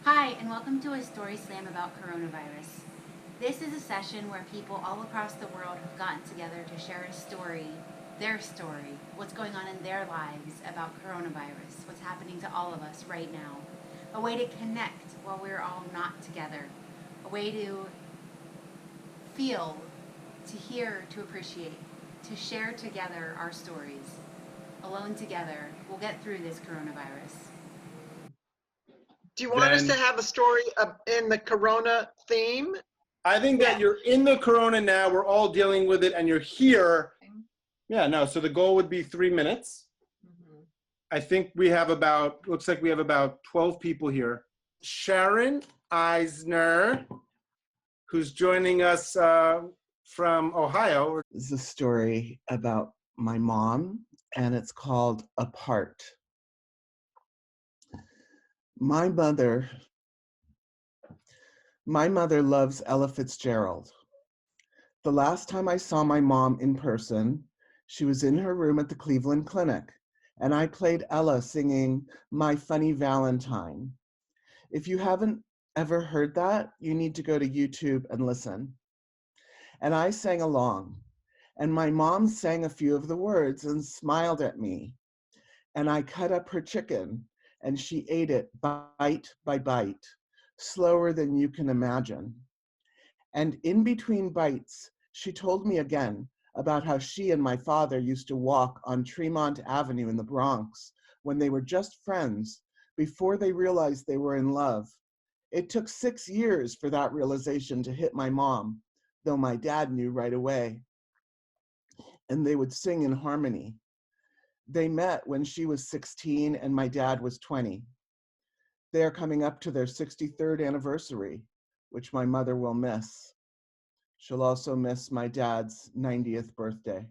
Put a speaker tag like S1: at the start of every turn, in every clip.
S1: Hi, and welcome to a story slam about coronavirus. This is a session where people all across the world have gotten together to share a story, their story, what's going on in their lives about coronavirus, what's happening to all of us right now. A way to connect while we're all not together. A way to feel, to hear, to appreciate, to share together our stories. Alone together, we'll get through this coronavirus.
S2: Do you want us to
S3: Then
S2: have a story in the Corona theme?
S3: I think that you're in the corona now. We're all dealing with it, and you're here. Yeah, no. So the goal would be 3 minutes. I think we have looks like we have about 12 people here. Sharon Eisner, who's joining us from Ohio.
S4: This is a story about my mom, and it's called Apart. My mother loves Ella Fitzgerald. The last time I saw my mom in person, she was in her room at the Cleveland Clinic, and I played Ella singing My Funny Valentine. If you haven't ever heard that, you need to go to YouTube and listen. And I sang along, and my mom sang a few of the words and smiled at me. And I cut up her chicken, and she ate it bite by bite, slower than you can imagine. And in between bites, she told me again about how she and my father used to walk on Tremont Avenue in the Bronx when they were just friends before they realized they were in love. It took 6 years for that realization to hit my mom, though my dad knew right away. And they would sing in harmony. They met when she was 16 and my dad was 20. They are coming up to their 63rd anniversary, which my mother will miss. She'll also miss my dad's 90th birthday.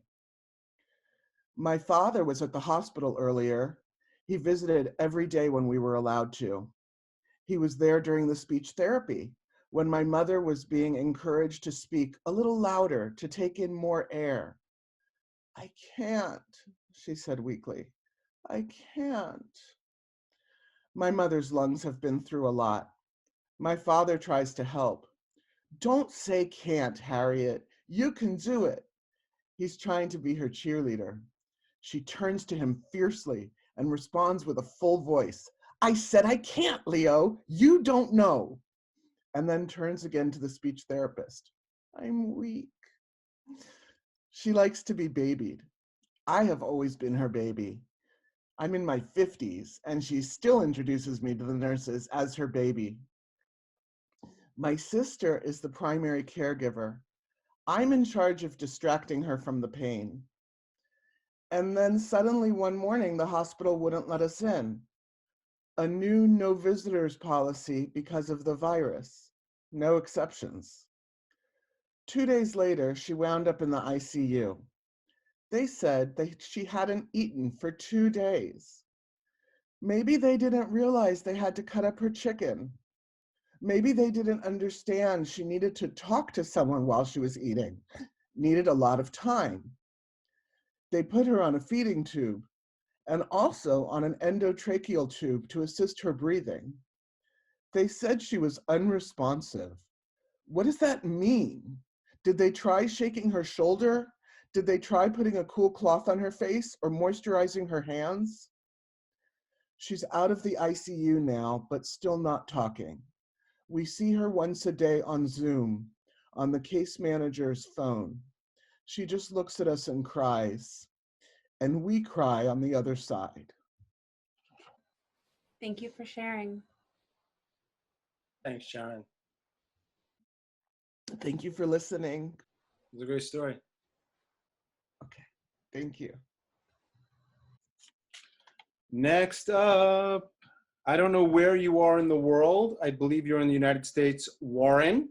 S4: My father was at the hospital earlier. He visited every day when we were allowed to. He was there during the speech therapy, when my mother was being encouraged to speak a little louder, to take in more air. I can't, she said weakly. I can't. My mother's lungs have been through a lot. My father tries to help. Don't say can't, Harriet. You can do it. He's trying to be her cheerleader. She turns to him fiercely and responds with a full voice. I said I can't, Leo. You don't know. And then turns again to the speech therapist. I'm weak. She likes to be babied. I have always been her baby. I'm in my 50s, and she still introduces me to the nurses as her baby. My sister is the primary caregiver. I'm in charge of distracting her from the pain. And then suddenly one morning, the hospital wouldn't let us in. A new no visitors policy because of the virus. No exceptions. 2 days later, she wound up in the ICU. They said that she hadn't eaten for 2 days. Maybe they didn't realize they had to cut up her chicken. Maybe they didn't understand she needed to talk to someone while she was eating, needed a lot of time. They put her on a feeding tube and also on an endotracheal tube to assist her breathing. They said she was unresponsive. What does that mean? Did they try shaking her shoulder? Did they try putting a cool cloth on her face or moisturizing her hands? She's out of the ICU now, but still not talking. We see her once a day on Zoom, on the case manager's phone. She just looks at us and cries, and we cry on the other side.
S5: Thank you for sharing.
S3: Thanks, Sharon.
S4: Thank you for listening.
S3: It was a great story.
S4: Okay, thank you.
S3: Next up, I don't know where you are in the world. I believe you're in the United States. Warren.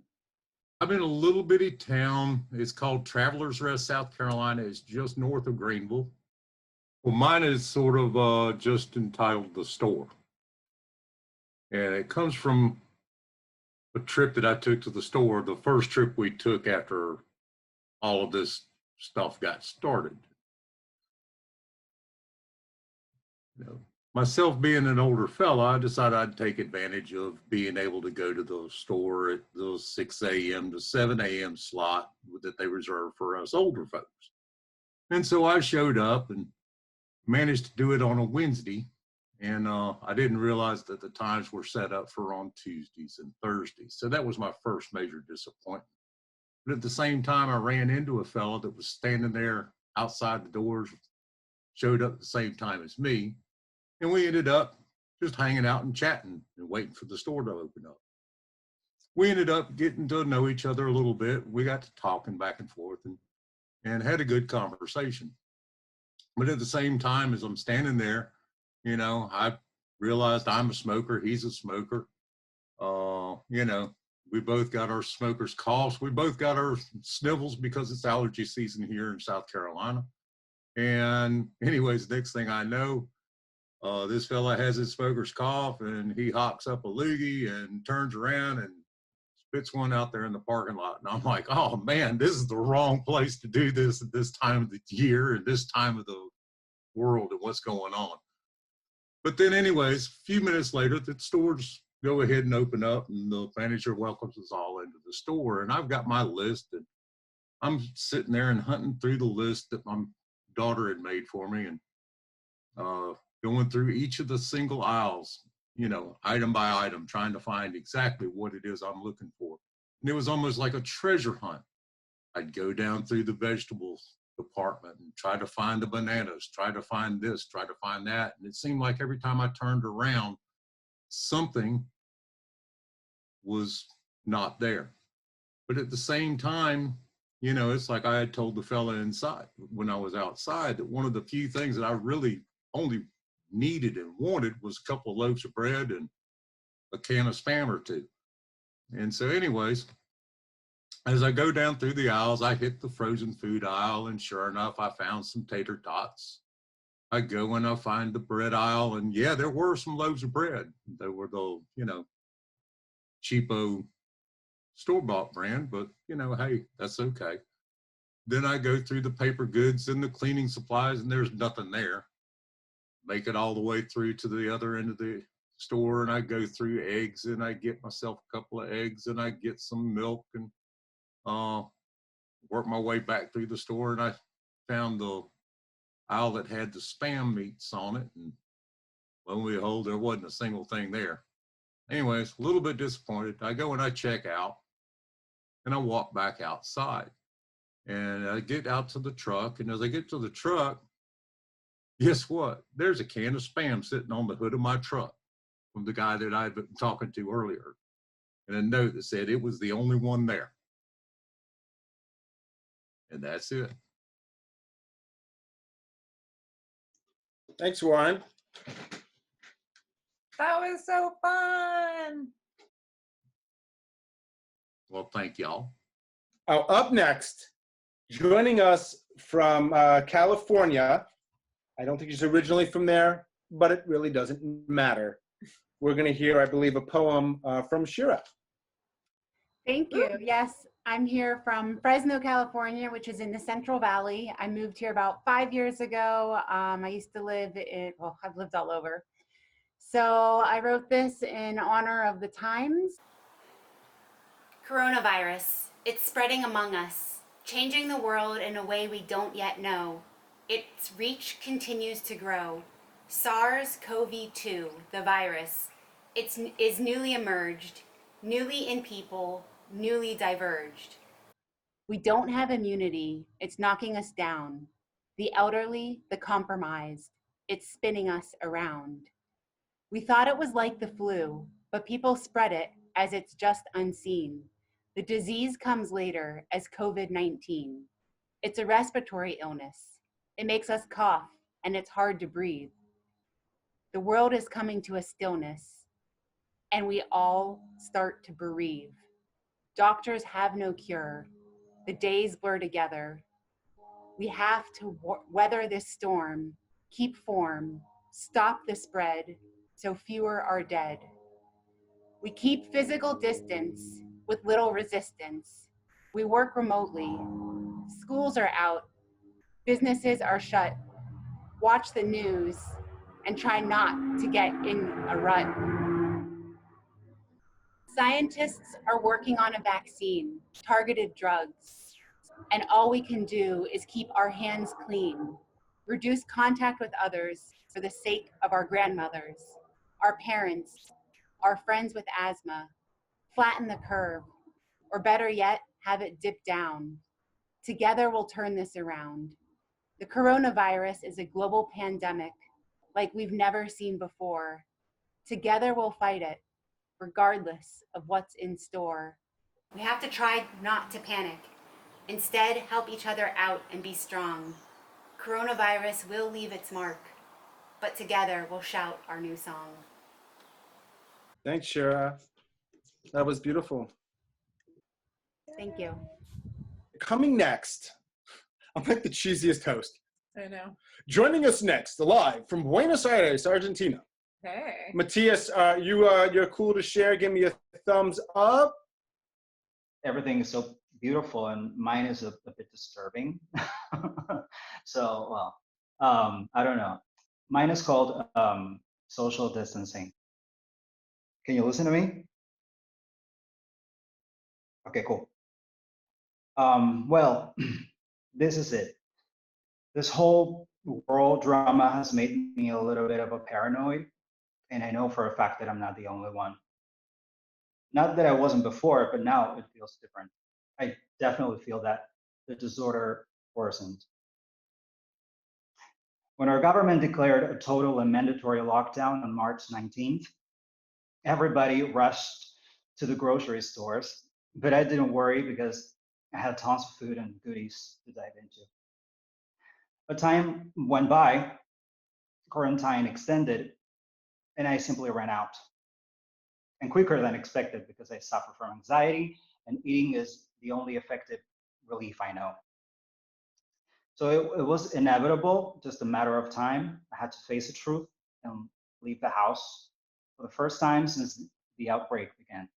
S6: I'm in a little bitty town. It's called Travelers Rest, South Carolina. It's just north of Greenville. Well, mine is sort of just entitled The Store. And it comes from a trip that I took to the store, the first trip we took after all of this stuff got started. You know, myself being an older fella, I decided I'd take advantage of being able to go to the store at those 6 a.m. to 7 a.m. slot that they reserve for us older folks. And so I showed up and managed to do it on a Wednesday. And I didn't realize that the times were set up for on Tuesdays and Thursdays. So that was my first major disappointment. But at the same time, I ran into a fella that was standing there outside the doors, showed up at the same time as me. And we ended up just hanging out and chatting and waiting for the store to open up. We ended up getting to know each other a little bit. We got to talking back and forth and had a good conversation. But at the same time, as I'm standing there, you know, I realized I'm a smoker, he's a smoker. You know, we both got our smoker's coughs. We both got our snivels because it's allergy season here in South Carolina. And anyways, next thing I know, this fella has his smoker's cough and he hawks up a loogie and turns around and spits one out there in the parking lot. And I'm like, oh man, this is the wrong place to do this at this time of the year and this time of the world and what's going on. But then anyways, a few minutes later, the stores go ahead and open up and the manager welcomes us all into the store. And I've got my list and I'm sitting there and hunting through the list that my daughter had made for me and going through each of the single aisles, you know, item by item, trying to find exactly what it is I'm looking for. And it was almost like a treasure hunt. I'd go down through the vegetables department and try to find the bananas, try to find this, try to find that. And it seemed like every time I turned around, something was not there. But at the same time, you know, it's like I had told the fella inside when I was outside that one of the few things that I really only needed and wanted was a couple of loaves of bread and a can of Spam or two. And so anyways, as I go down through the aisles, I hit the frozen food aisle and sure enough, I found some tater tots. I go and I find the bread aisle and yeah, there were some loaves of bread. They were the, you know, cheapo store-bought brand, but you know, hey, that's okay. Then I go through the paper goods and the cleaning supplies and there's nothing there. Make it all the way through to the other end of the store and I go through eggs and I get myself a couple of eggs and I get some milk and work my way back through the store and I found the aisle that had the Spam meats on it and lo and behold, there wasn't a single thing there. Anyways, a little bit disappointed. I go and I check out and I walk back outside and I get out to the truck and as I get to the truck, guess what? There's a can of Spam sitting on the hood of my truck from the guy that I'd been talking to earlier and a note that said it was the only one there. And that's it.
S3: Thanks, Warren.
S5: That was so fun.
S6: Well, thank y'all.
S3: Oh, up next, joining us from California. I don't think she's originally from there, but it really doesn't matter. We're going to hear, I believe, a poem from Shira.
S1: Thank you. Yes, I'm here from Fresno, California, which is in the Central Valley. I moved here about 5 years ago. I used to live in, well, I've lived all over. So I wrote this in honor of the times. Coronavirus, it's spreading among us, changing the world in a way we don't yet know. Its reach continues to grow. SARS-CoV-2, the virus, is newly emerged, newly in people, newly diverged. We don't have immunity, it's knocking us down. The elderly, the compromised, it's spinning us around. We thought it was like the flu, but people spread it as it's just unseen. The disease comes later as COVID-19. It's a respiratory illness. It makes us cough and it's hard to breathe. The world is coming to a stillness and we all start to bereave. Doctors have no cure. The days blur together. We have to weather this storm, keep form, stop the spread so fewer are dead. We keep physical distance with little resistance. We work remotely. Schools are out. Businesses are shut. Watch the news. and try not to get in a rut. Scientists are working on a vaccine, targeted drugs, and all we can do is keep our hands clean, reduce contact with others for the sake of our grandmothers, our parents, our friends with asthma, flatten the curve, or better yet, have it dip down. Together we'll turn this around. The coronavirus is a global pandemic like we've never seen before. Together we'll fight it, regardless of what's in store. We have to try not to panic. Instead, help each other out and be strong. Coronavirus will leave its mark, but together we'll shout our new song.
S3: Thanks, Shira. That was beautiful.
S1: Thank you.
S3: Coming next, I'm like the cheesiest host.
S5: I know.
S3: Joining us next, live from Buenos Aires, Argentina.
S5: Hey.
S3: Matías, you're cool to share. Give me a thumbs up.
S7: Everything is so beautiful, and mine is a bit disturbing. So, well, I don't know. Mine is called social distancing. Can you listen to me? Okay, cool. Well, this is it. This whole world drama has made me a little bit of a paranoid, and I know for a fact that I'm not the only one. Not that I wasn't before, but now it feels different. I definitely feel that the disorder worsened. When our government declared a total and mandatory lockdown on March 19th, everybody rushed to the grocery stores, but I didn't worry because I had tons of food and goodies to dive into. But time went by, quarantine extended, and I simply ran out. And quicker than expected because I suffer from anxiety, and eating is the only effective relief I know. So it was inevitable, just a matter of time. I had to face the truth and leave the house for the first time since the outbreak began.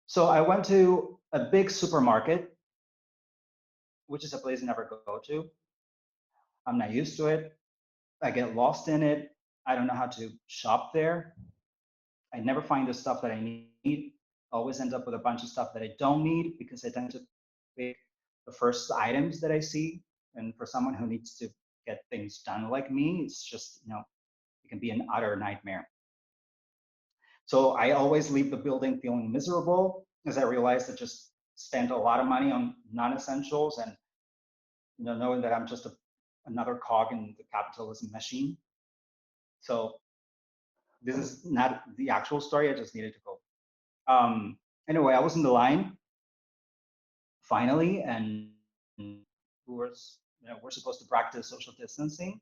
S7: So I went to a big supermarket, which is a place I never go to. I'm not used to it. I get lost in it. I don't know how to shop there. I never find the stuff that I need. Always end up with a bunch of stuff that I don't need because I tend to pick the first items that I see. And for someone who needs to get things done like me, it's just, it can be an utter nightmare. So I always leave the building feeling miserable as I realize I just spent a lot of money on non-essentials and knowing that I'm just another cog in the capitalism machine. So this is not the actual story. I just needed to go. Anyway, I was in the line finally, and we're supposed to practice social distancing.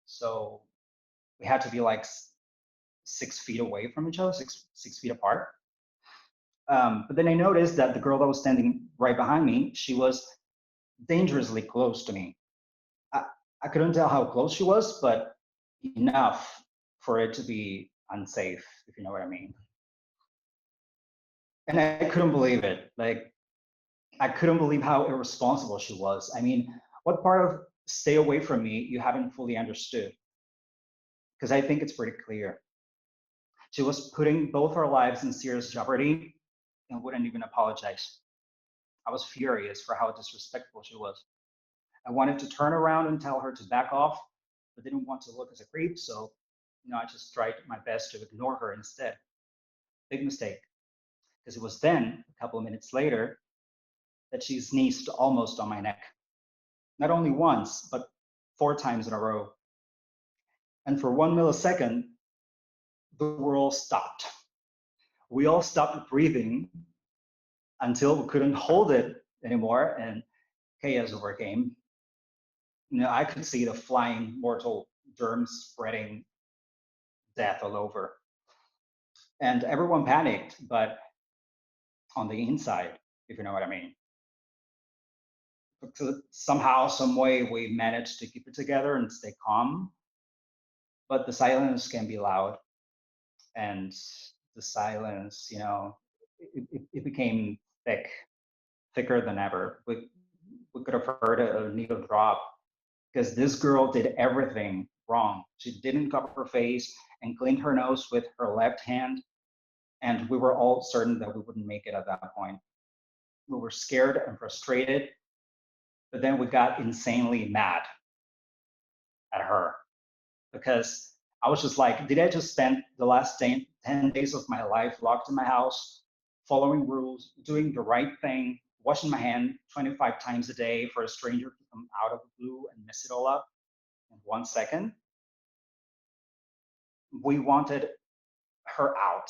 S7: So we had to be like 6 feet away from each other, six feet apart. But then I noticed that the girl that was standing right behind me, she was dangerously close to me. I couldn't tell how close she was, but enough for it to be unsafe, if you know what I mean. And I couldn't believe it. Like, I couldn't believe how irresponsible she was. I mean, what part of stay away from me you haven't fully understood? Because I think it's pretty clear. She was putting both our lives in serious jeopardy and wouldn't even apologize. I was furious for how disrespectful she was. I wanted to turn around and tell her to back off, but didn't want to look as a creep, so I just tried my best to ignore her instead. Big mistake, because it was then, a couple of minutes later, that she sneezed almost on my neck. Not only once, but 4 times in a row. And for 1 millisecond, the world stopped. We all stopped breathing until we couldn't hold it anymore, and chaos overcame. I could see the flying mortal germs spreading death all over. And everyone panicked, but on the inside, if you know what I mean. Somehow, some way, we managed to keep it together and stay calm. But the silence can be loud. And the silence, it became thicker than ever. We could have heard a needle drop because this girl did everything wrong. She didn't cover her face and cleaned her nose with her left hand. And we were all certain that we wouldn't make it at that point. We were scared and frustrated, but then we got insanely mad at her because I was just like, did I just spend the last 10 days of my life locked in my house, following rules, doing the right thing, washing my hand 25 times a day for a stranger to come out of the blue and mess it all up in 1 second? We wanted her out.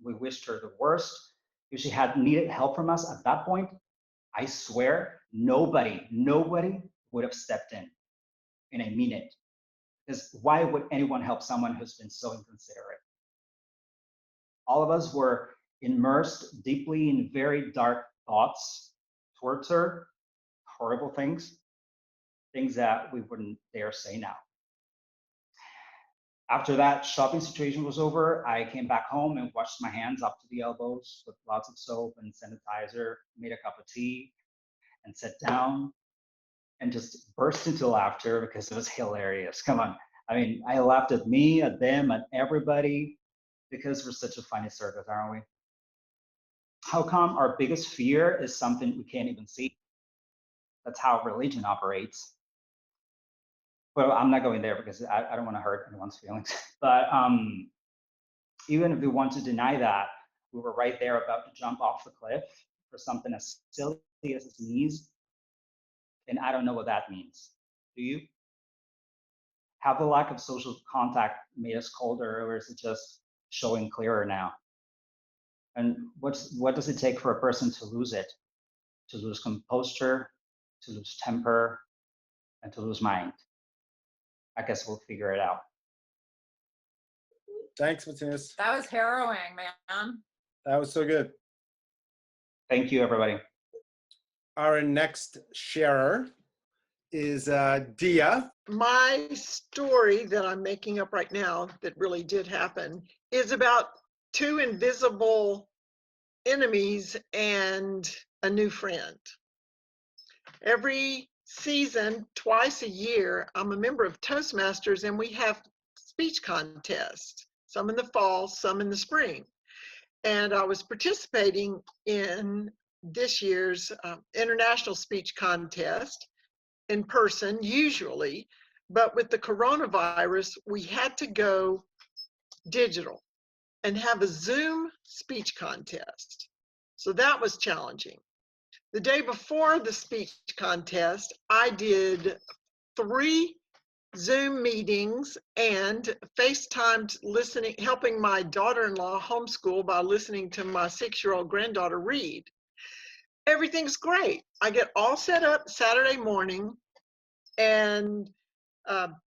S7: We wished her the worst. If she had needed help from us at that point, I swear nobody would have stepped in. And I mean it. Because why would anyone help someone who's been so inconsiderate? All of us were immersed deeply in very dark thoughts towards her, horrible things that we wouldn't dare say now. After that shopping situation was over, I came back home and washed my hands up to the elbows with lots of soap and sanitizer, made a cup of tea, and sat down and just burst into laughter because it was hilarious. Come on. I mean, I laughed at me, at them, at everybody because we're such a funny circus, aren't we? How come our biggest fear is something we can't even see? That's how religion operates. Well, I'm not going there because I don't want to hurt anyone's feelings. But even if we want to deny that, we were right there about to jump off the cliff for something as silly as a sneeze. And I don't know what that means. Do you? Have the lack of social contact made us colder, or is it just showing clearer now? And what does it take for a person to lose it? To lose composure, to lose temper, and to lose mind? I guess we'll figure it out.
S3: Thanks, Matías.
S5: That was harrowing, man.
S3: That was so good.
S7: Thank you, everybody.
S3: Our next sharer is Dia.
S2: My story that I'm making up right now that really did happen is about two invisible enemies and a new friend. Every season, twice a year, I'm a member of Toastmasters and we have speech contests, some in the fall, some in the spring. And I was participating in this year's international speech contest in person, usually, but with the coronavirus, we had to go digital and have a Zoom speech contest. So that was challenging. The day before the speech contest, I did 3 Zoom meetings and FaceTimed listening, helping my daughter-in-law homeschool by listening to my 6-year-old granddaughter read. Everything's great. I get all set up Saturday morning, and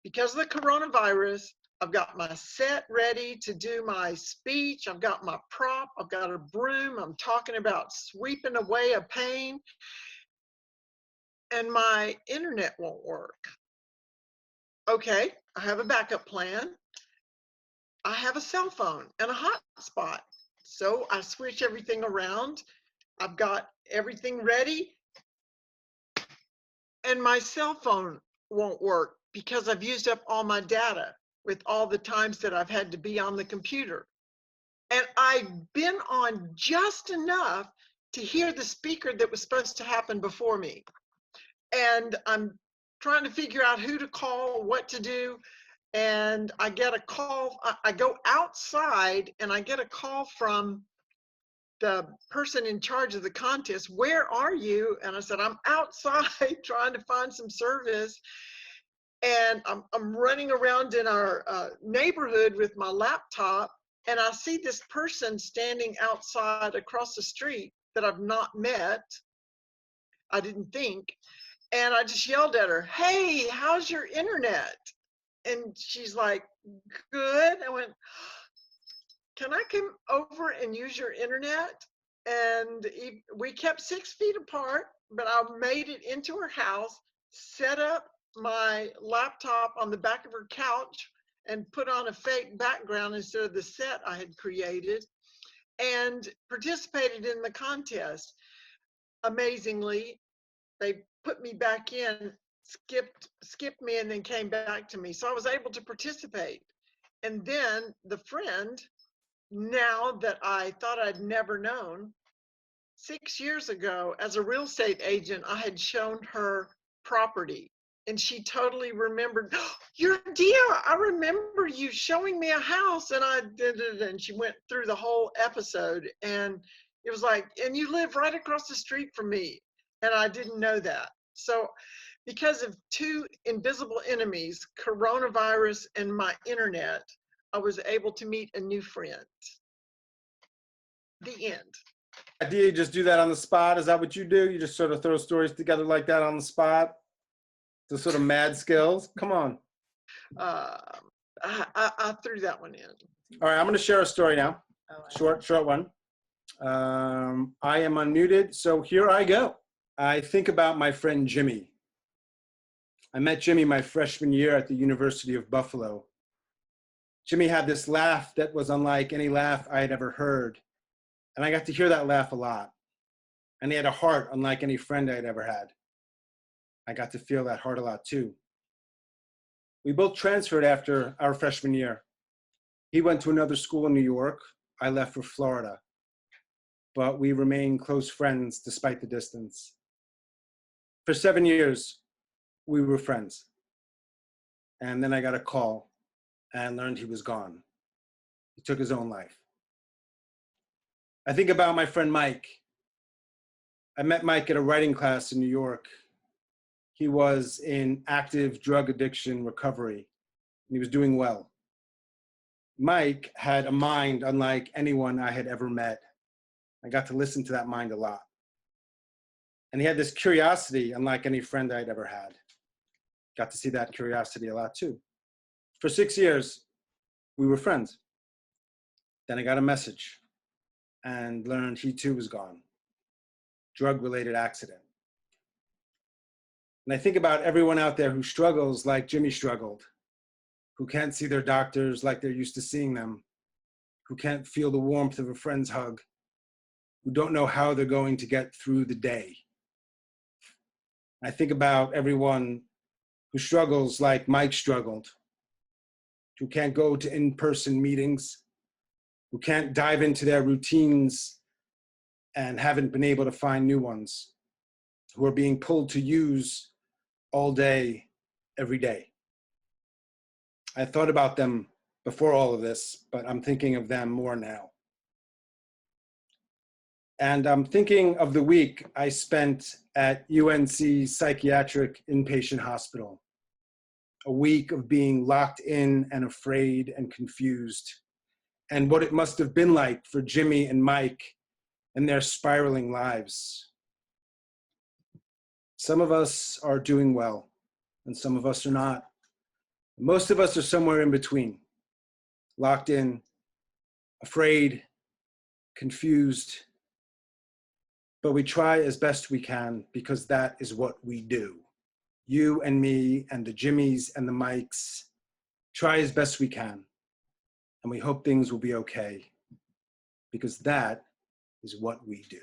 S2: because of the coronavirus, I've got my set ready to do my speech. I've got my prop. I've got a broom. I'm talking about sweeping away a pain. And my internet won't work. Okay, I have a backup plan. I have a cell phone and a hotspot. So I switch everything around. I've got everything ready. And my cell phone won't work because I've used up all my data with all the times that I've had to be on the computer. And I've been on just enough to hear the speaker that was supposed to happen before me. And I'm trying to figure out who to call, what to do. And I get a call, I go outside and I get a call from the person in charge of the contest. Where are you? And I said, I'm outside trying to find some service. And I'm running around in our neighborhood with my laptop, and I see this person standing outside across the street that I've not met. I didn't think. And I just yelled at her, hey, how's your internet? And she's like, good. I went, can I come over and use your internet? And we kept 6 feet apart, but I made it into her house, set up my laptop on the back of her couch and put on a fake background instead of the set I had created, and participated in the contest. Amazingly, they put me back in skipped me and then came back to me. So I was able to participate. And then the friend, now that I thought I'd never known, 6 years ago, as a real estate agent, I had shown her property. And she totally remembered, oh, you're Dia, I remember you showing me a house, and I did it. And she went through the whole episode. And it was like, and you live right across the street from me. And I didn't know that. So because of two invisible enemies, coronavirus and my internet, I was able to meet a new friend. The end.
S3: Do you just do that on the spot? Is that what you do? You just sort of throw stories together like that on the spot? The sort of mad skills? Come on.
S2: I threw that one in.
S3: All right, I'm going to share a story now. Short one. I am unmuted, so here I go. I think about my friend Jimmy. I met Jimmy my freshman year at the University of Buffalo. Jimmy had this laugh that was unlike any laugh I had ever heard. And I got to hear that laugh a lot. And he had a heart unlike any friend I had ever had. I got to feel that heart a lot too. We both transferred after our freshman year. He went to another school in New York. I left for Florida. But we remained close friends despite the distance. For 7 years, we were friends. And then I got a call and learned he was gone. He took his own life. I think about my friend Mike. I met Mike at a writing class in New York. He was in active drug addiction recovery, and he was doing well. Mike had a mind unlike anyone I had ever met. I got to listen to that mind a lot. And he had this curiosity unlike any friend I'd ever had. Got to see that curiosity a lot too. For 6 years, we were friends. Then I got a message and learned he too was gone. Drug-related accident. And I think about everyone out there who struggles like Jimmy struggled, who can't see their doctors like they're used to seeing them, who can't feel the warmth of a friend's hug, who don't know how they're going to get through the day. I think about everyone who struggles like Mike struggled, who can't go to in-person meetings, who can't dive into their routines and haven't been able to find new ones, who are being pulled to use all day, every day. I thought about them before all of this, but I'm thinking of them more now. And I'm thinking of the week I spent at UNC Psychiatric Inpatient Hospital, a week of being locked in and afraid and confused, and what it must have been like for Jimmy and Mike and their spiraling lives. Some of us are doing well, and some of us are not. Most of us are somewhere in between, locked in, afraid, confused, but we try as best we can because that is what we do. You and me and the Jimmys and the Mikes try as best we can, and we hope things will be okay because that is what we do.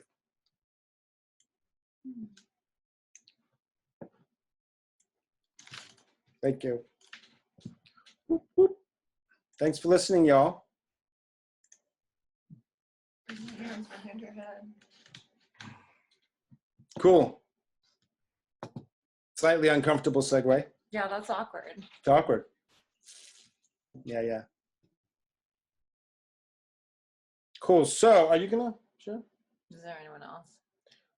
S3: Thank you. Whoop, whoop. Thanks for listening, y'all. Cool. Slightly uncomfortable segue.
S5: Yeah, that's awkward.
S3: It's awkward. Yeah. Cool. So, are you gonna share?
S5: Is there anyone else?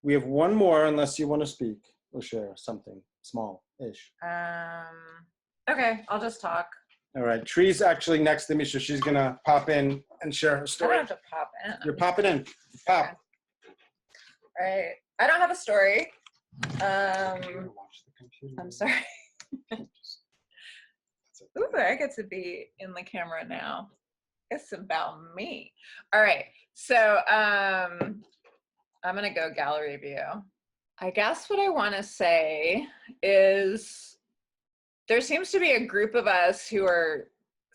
S3: We have one more, unless you want to speak or share something small-ish.
S5: Okay, I'll just talk.
S3: All right. Tree's actually next to me, so she's gonna pop in and share her
S5: I
S3: story.
S5: don't have to pop in.
S3: You're popping in. Pop.
S5: Okay. All right. I don't have a story. I'm sorry. Ooh, I get to be in the camera now. It's about me. All right. So I'm gonna go gallery view. I guess what I want to say is there seems to be a group of us who are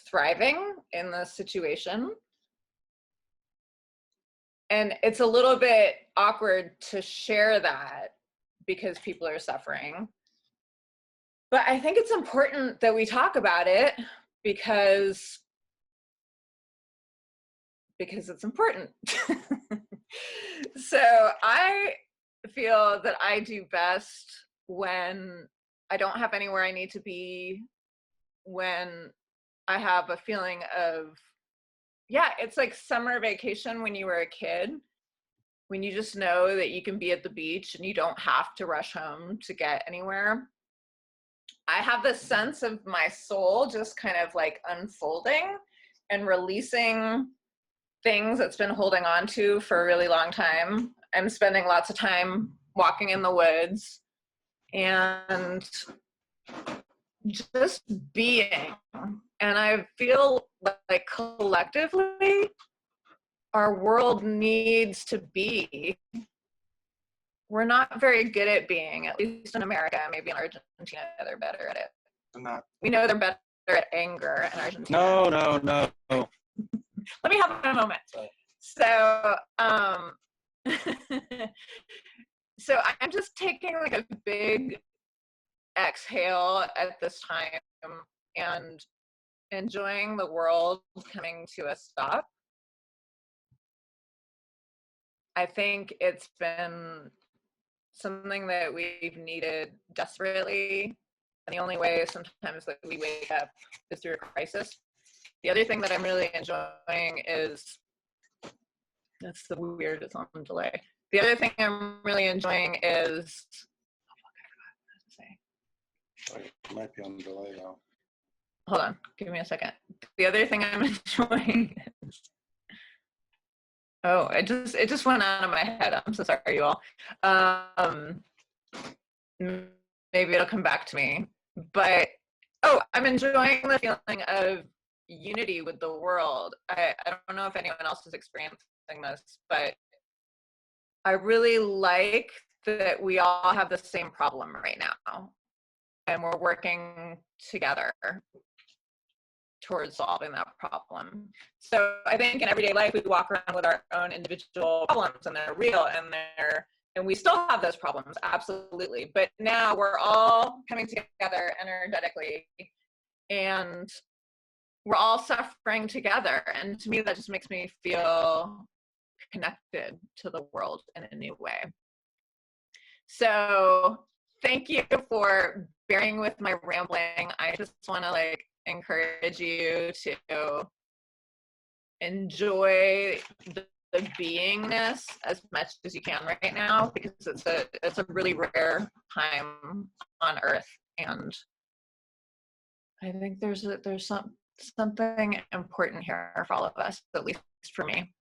S5: thriving in this situation. And it's a little bit awkward to share that because people are suffering. But I think it's important that we talk about it because it's important. So I feel that I do best when I don't have anywhere I need to be, when I have a feeling of, yeah, it's like summer vacation when you were a kid, when you just know that you can be at the beach and you don't have to rush home to get anywhere. I have this sense of my soul just kind of like unfolding and releasing things it's been holding on to for a really long time. I'm spending lots of time walking in the woods and just being. And I feel like collectively, our world needs to be. We're not very good at being, at least in America. Maybe in Argentina, they're better at it.
S3: I'm not.
S5: We know they're better at anger in Argentina.
S3: No.
S5: Let me have a moment.
S3: Sorry.
S5: So, so I'm just taking like a big exhale at this time and enjoying the world coming to a stop. I think it's been something that we've needed desperately. And the only way sometimes that we wake up is through a crisis. The other thing that I'm really enjoying is, that's the weird, it's on delay. The other thing I'm really enjoying is,
S3: Sorry, it might be on delay now.
S5: hold on, give me a second. The other thing I'm enjoying is, oh, it just went out of my head. I'm so sorry, you all. Maybe it'll come back to me. But, oh, I'm enjoying the feeling of unity with the world. I don't know if anyone else is experiencing this, but I really like that we all have the same problem right now. And we're working together towards solving that problem. So I think in everyday life, we walk around with our own individual problems, and they're real, and we still have those problems, absolutely. But now we're all coming together energetically, and we're all suffering together. And to me, that just makes me feel connected to the world in a new way. So thank you for bearing with my rambling. I just want to like encourage you to enjoy the beingness as much as you can right now, because it's a really rare time on Earth, and I think there's something important here for all of us, at least for me.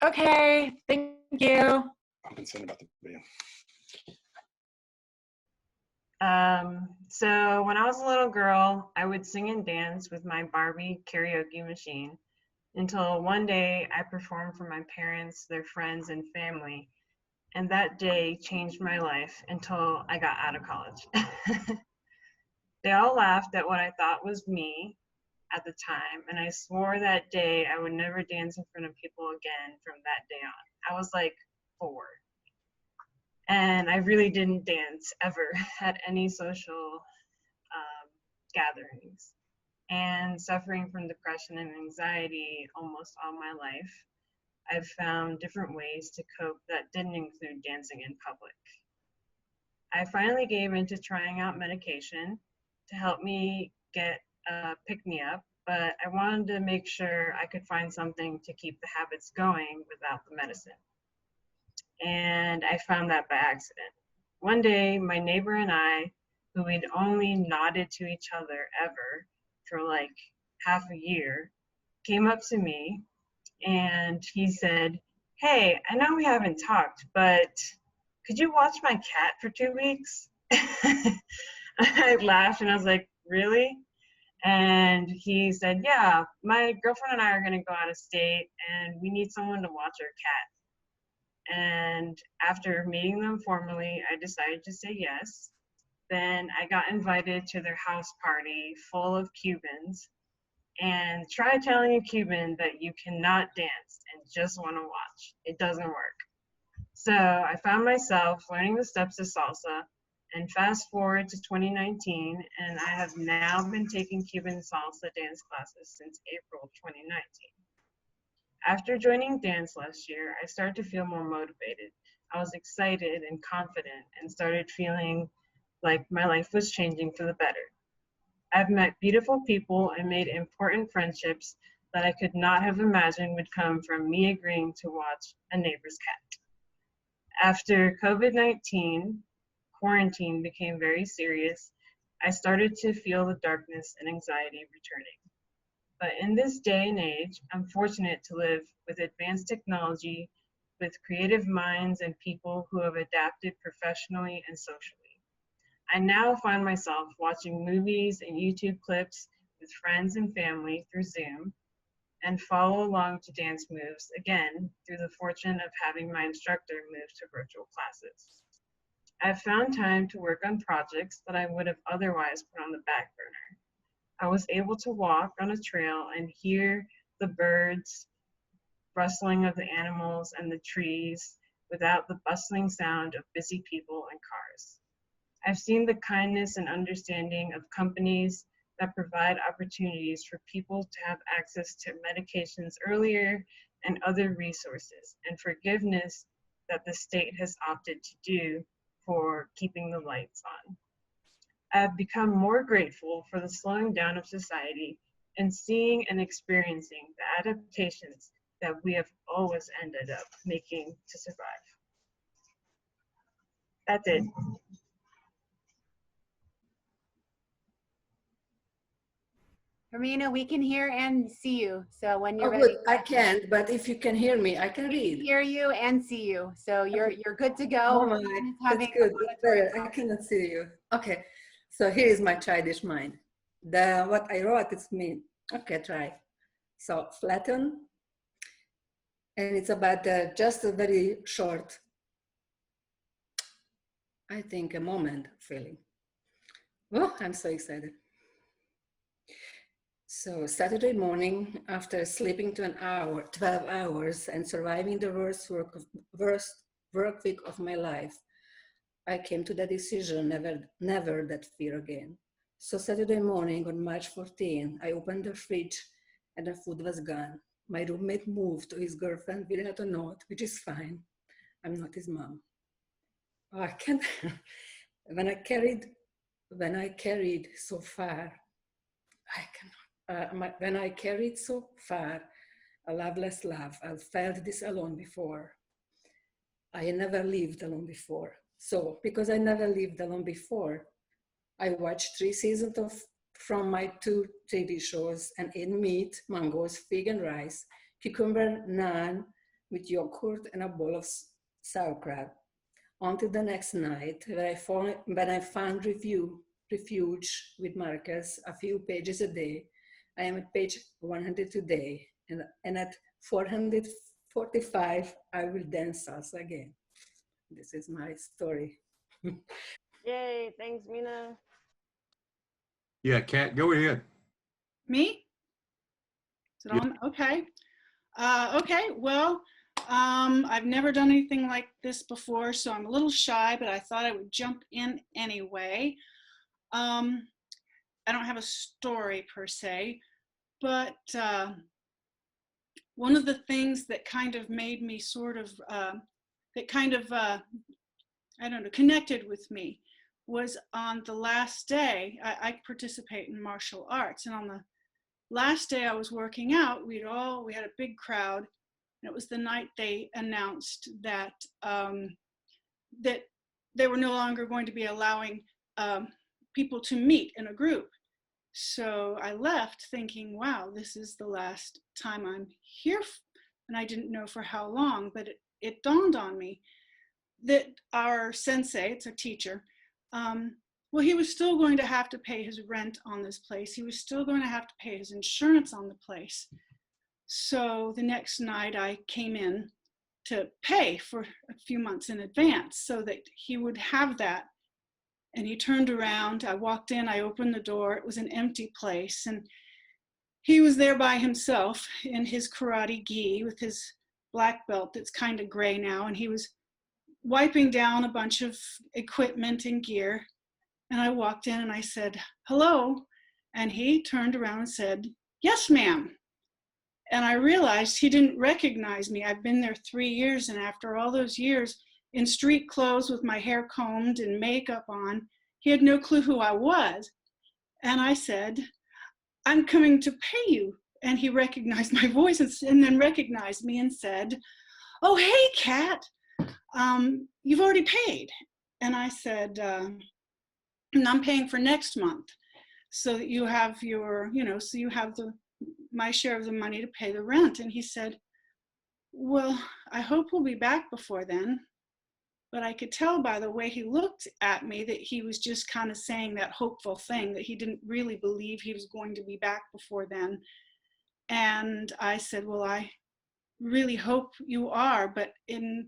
S5: Okay, thank you.
S3: I'm concerned about the video.
S8: So when I was a little girl, I would sing and dance with my Barbie karaoke machine until one day I performed for my parents, their friends, and family. And that day changed my life until I got out of college. They all laughed at what I thought was me at the time, and I swore that day I would never dance in front of people again from that day on. I was like 4. And I really didn't dance ever at any social gatherings. And suffering from depression and anxiety almost all my life, I've found different ways to cope that didn't include dancing in public. I finally gave into trying out medication to help me get pick-me-up, but I wanted to make sure I could find something to keep the habits going without the medicine. And I found that by accident. One day, my neighbor and I, who we'd only nodded to each other ever for like half a year, came up to me and he said, "Hey, I know we haven't talked, but could you watch my cat for 2 weeks?" I laughed and I was like, "Really?" And he said, "Yeah, my girlfriend and I are gonna go out of state and we need someone to watch our cat." And after meeting them formally, I decided to say yes. Then I got invited to their house party full of Cubans. And try telling a Cuban that you cannot dance and just want to watch. It doesn't work. So I found myself learning the steps of salsa And fast forward to 2019, and I have now been taking Cuban salsa dance classes since April of 2019. After joining dance last year, I started to feel more motivated. I was excited and confident and started feeling like my life was changing for the better. I've met beautiful people and made important friendships that I could not have imagined would come from me agreeing to watch a neighbor's cat. After COVID-19, quarantine became very serious, I started to feel the darkness and anxiety returning. But in this day and age, I'm fortunate to live with advanced technology, with creative minds and people who have adapted professionally and socially. I now find myself watching movies and YouTube clips with friends and family through Zoom and follow along to dance moves, again, through the fortune of having my instructor move to virtual classes. I've found time to work on projects that I would have otherwise put on the back burner. I was able to walk on a trail and hear the birds, rustling of the animals and the trees without the bustling sound of busy people and cars. I've seen the kindness and understanding of companies that provide opportunities for people to have access to medications earlier and other resources, and forgiveness that the state has opted to do for keeping the lights on. I have become more grateful for the slowing down of society and seeing and experiencing the adaptations that we have always ended up making to survive. That's it.
S1: Hermina, we can hear and see you. So when you're
S9: Oh,
S1: ready,
S9: good. I can't, but if you can hear me, I can
S1: we can
S9: read.
S1: hear you and see you. So you're good to go.
S9: Oh my, that's good. It's better. I cannot see you. Okay, so here is my childish mind. What I wrote is me. Okay, try. So flatten, and it's about just a very short, I think, a moment feeling. Oh, I'm so excited. So Saturday morning, after sleeping to 12 hours and surviving the worst work week of my life, I came to the decision, never that fear again. So Saturday morning on March 14, I opened the fridge and the food was gone. My roommate moved to his girlfriend without a note, which is fine. I'm not his mom. Oh, I can't. When I carried so far, I cannot. When I carried so far a loveless love, I felt this alone before. I never lived alone before. So because I never lived alone before, I watched 3 seasons from my 2 TV shows and ate meat, mangoes, fig and rice, cucumber naan with yogurt and a bowl of sauerkraut. Until the next night, when I found refuge with markers a few pages a day. I am at page 100 today, and at 445, I will dance salsa again. This is my story.
S10: Yay, thanks, Mina.
S6: Yeah, Kat, go ahead.
S11: Me? Is it on? Okay. Okay, well, I've never done anything like this before, so I'm a little shy, but I thought I would jump in anyway. I don't have a story per se, but one of the things that kind of made me sort of, I don't know, connected with me was on the last day. I participate in martial arts, and on the last day I was working out, we had a big crowd, and it was the night they announced that that they were no longer going to be allowing people to meet in a group. So I left thinking, wow, this is the last time I'm here. And I didn't know for how long, but it dawned on me that our sensei, it's a teacher, well, he was still going to have to pay his rent on this place. He was still going to have to pay his insurance on the place. So the next night I came in to pay for a few months in advance so that he would have that. And he turned around, I walked in, I opened the door, it was an empty place. And he was there by himself in his karate gi with his black belt that's kind of gray now. And he was wiping down a bunch of equipment and gear. And I walked in and I said, hello. And he turned around and said, yes, ma'am. And I realized he didn't recognize me. I've been there 3 years, and after all those years in street clothes with my hair combed and makeup on, he had no clue who I was. And I said, I'm coming to pay you. And he recognized my voice and then recognized me and said, oh, hey, Kat, you've already paid. And I said, and I'm paying for next month so that you have your, so you have my share of the money to pay the rent. And he said, well, I hope we'll be back before then. But I could tell by the way he looked at me that he was just kind of saying that hopeful thing, that he didn't really believe he was going to be back before then. And I said, well, I really hope you are, but in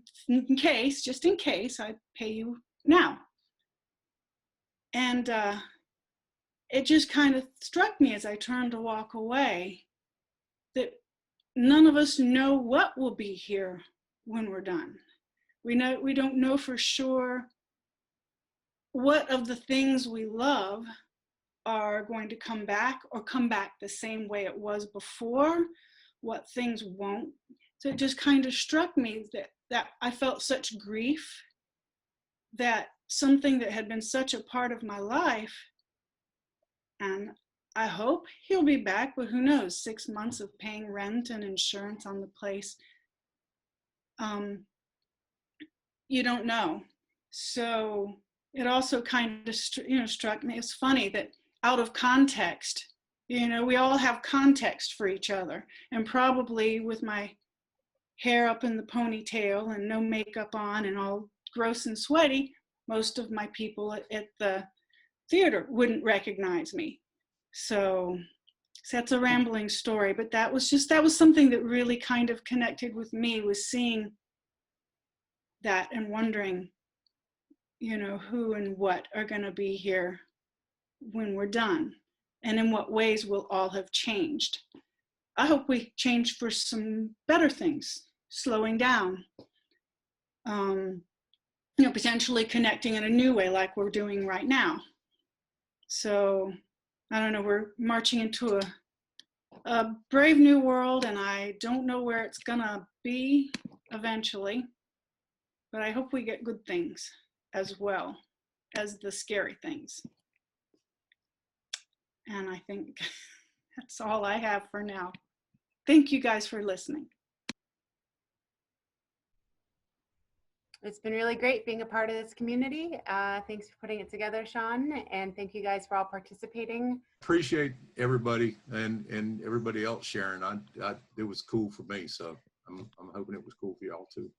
S11: case, just in case, I'd pay you now. And it just kind of struck me as I turned to walk away that none of us know what will be here when we're done. We don't know for sure what of the things we love are going to come back or come back the same way it was before, what things won't. So it just kind of struck me that I felt such grief that something that had been such a part of my life, and I hope he'll be back, but who knows, 6 months of paying rent and insurance on the place. You don't know. So it also kind of, struck me. It's funny that out of context, we all have context for each other. And probably with my hair up in the ponytail and no makeup on and all gross and sweaty, most of my people at the theater wouldn't recognize me. So that's a rambling story, but that was something that really kind of connected with me, was seeing that and wondering, who and what are going to be here when we're done, and in what ways we'll all have changed. I hope we change for some better things, slowing down, potentially connecting in a new way like we're doing right now. So I don't know, we're marching into a brave new world, and I don't know where it's gonna be eventually, but I hope we get good things as well as the scary things. And I think that's all I have for now. Thank you guys for listening.
S1: It's been really great being a part of this community. Thanks for putting it together, Sean, and thank you guys for all participating.
S6: Appreciate everybody and everybody else sharing. It was cool for me, so I'm hoping it was cool for y'all too.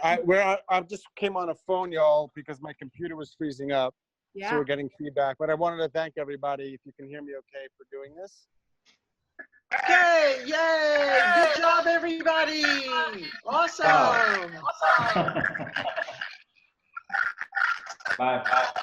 S3: I just came on a phone, y'all, because my computer was freezing up.
S1: Yeah.
S3: So we're getting feedback. But I wanted to thank everybody, if you can hear me okay, for doing this.
S2: Okay, yay! Good job, everybody! Awesome!
S7: Bye.